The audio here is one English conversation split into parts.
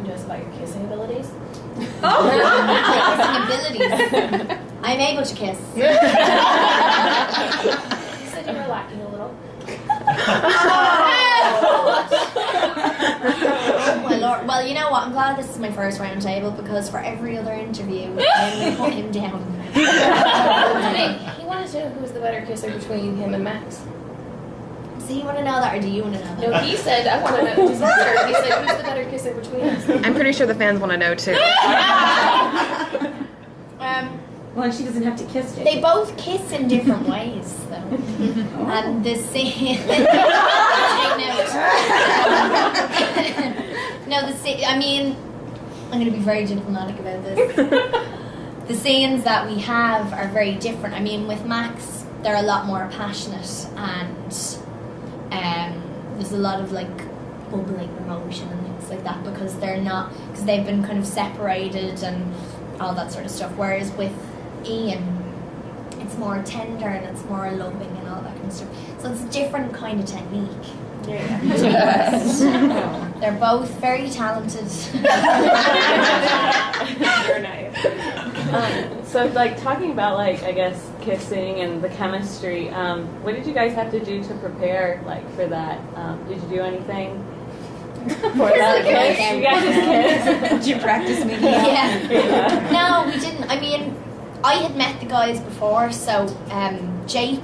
to us about your kissing abilities. Kissing abilities. I'm able to kiss. You said you were lacking a little. Oh my lord. Well, you know what? I'm glad this is my first round table because for every other interview, I'm going to put him down. He wanted to know who was the better kisser between him and Max. So you want to know that, or do you want to know that? No, he said, I want to know. He said, who's the better kisser between us? I'm pretty sure the fans want to know too. Well, and she doesn't have to kiss Jake. They both kiss in different ways, though. And the scene. No, the scene. I mean, I'm going to be very diplomatic about this. The scenes that we have are very different. I mean, with Max, they're a lot more passionate, and there's a lot of like bubbling emotion and things like that because they've been kind of separated and all that sort of stuff. Whereas with Ian, it's more tender and it's more loving and all that kind of stuff. So it's a different kind of technique. They're both very talented. You're nice. So, like, talking about, like, I guess, kissing and the chemistry, what did you guys have to do to prepare, like, for that? Did you do anything for that? You guys just kissed? Did you practice me? Yeah. No, we didn't. I mean, I had met the guys before, so Jake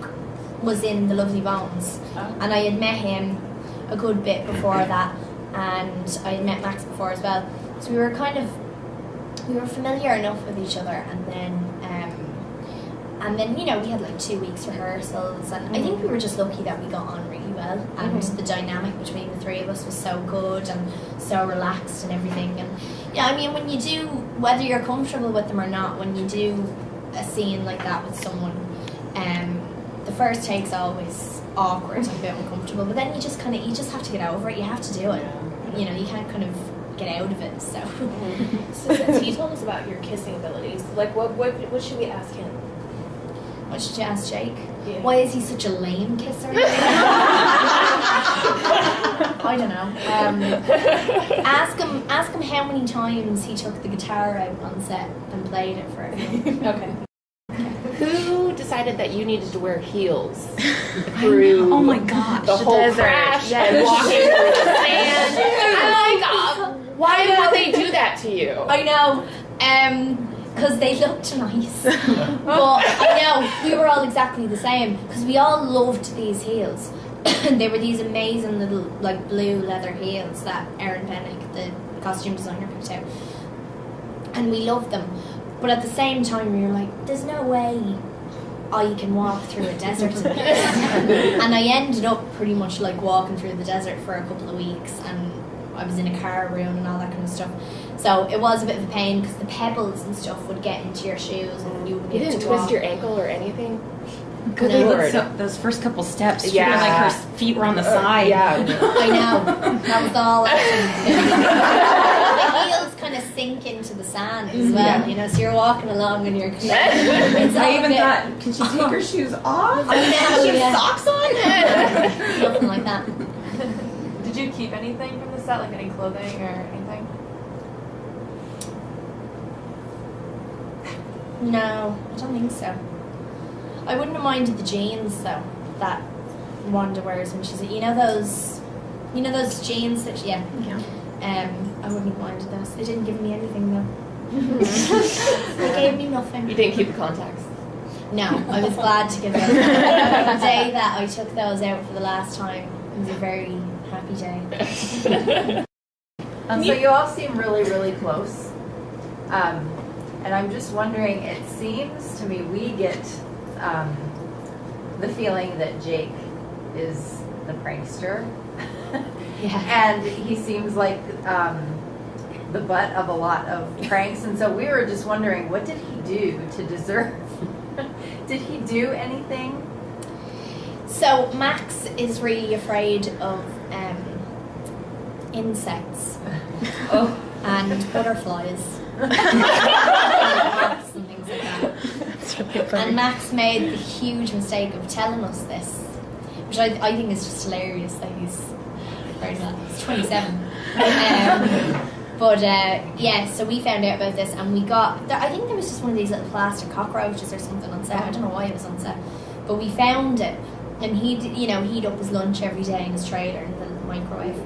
was in The Lovely Bones, and I had met him a good bit before that, and I had met Max before as well. So we were familiar enough with each other, and then you know, we had like 2 weeks rehearsals, and I think we were just lucky that we got on really well, and the dynamic between the three of us was so good and so relaxed and everything. And yeah, I mean, when you do, whether you're comfortable with them or not, when you do a scene like that with someone, the first take's always awkward and a bit uncomfortable, but then you just have to get over it. You have to do it. You know, you can't kind of get out of it. So, So since he told us about your kissing abilities, like what should we ask him? what should you ask Jake? Yeah. Why is he such a lame kisser? I don't know. Ask him how many times he took the guitar out on set and played it for everyone. Okay. Who decided that you needed to wear heels through Oh my gosh. the whole desert. crash Yes. and walking through the sand? I'm like, why would they do that to you? I know. Because they looked nice. But I know, we were all exactly the same. Because we all loved these heels. They were these amazing little, like, blue leather heels that Erin Pennick, the costume designer, picked out. And we loved them. But at the same time, we were like, there's no way I can walk through a desert in this. And I ended up pretty much, like, walking through the desert for a couple of weeks. And I was in a car room and all that kind of stuff. So it was a bit of a pain because the pebbles and stuff would get into your shoes and you wouldn't be You able didn't to twist walk. your ankle or anything? Good No. Lord. Those first couple steps, she Yeah. was like her feet were on the side. Yeah. I know. That was all. The heels kind of sink into the sand as well, you know. So you're walking along and you're. It's all I a even bit- thought, can she take her shoes off? I know, She has yeah. socks on? Nothing like that. Did you keep anything from the set, like any clothing or anything? No, I don't think so. I wouldn't have minded the jeans though that Wanda wears when she's, you know those jeans that I wouldn't have minded those. They didn't give me anything though. They gave me nothing. You didn't keep the contacts? No, I was glad to give them. The day that I took those out for the last time, it was a very happy day. So you all seem really, really close. And I'm just wondering, it seems to me we get the feeling that Jake is the prankster. Yeah. And he seems like the butt of a lot of pranks. And so we were just wondering, what did he do to deserve? Did he do anything? So Max is really afraid of insects and butterflies. And things like that. That's really funny. And Max made the huge mistake of telling us this, which I think is just hilarious that he's 27. But yeah, so we found out about this, and we got. I think there was just one of these little plastic cockroaches or something on set. I don't know why it was on set, but we found it, and he'd up his lunch every day in his trailer in the microwave.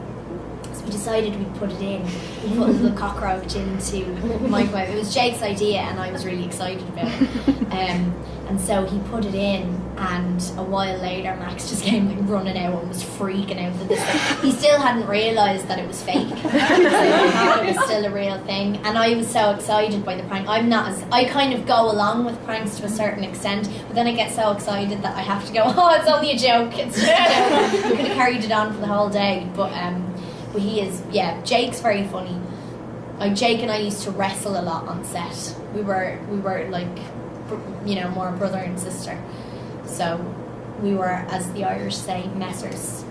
So we decided we'd put it in. We put a little cockroach into the microwave. It was Jake's idea, and I was really excited about it. And so he put it in, and a while later, Max just came like running out and was freaking out that this thing. He still hadn't realised that it was fake. So he thought it was still a real thing. And I was so excited by the prank. I kind of go along with pranks to a certain extent, but then I get so excited that I have to go, oh, it's only a joke. It's just a joke. I could have carried it on for the whole day. But he is, yeah, Jake's very funny. Like, Jake and I used to wrestle a lot on set. We were like, more brother and sister. So we were, as the Irish say, messers.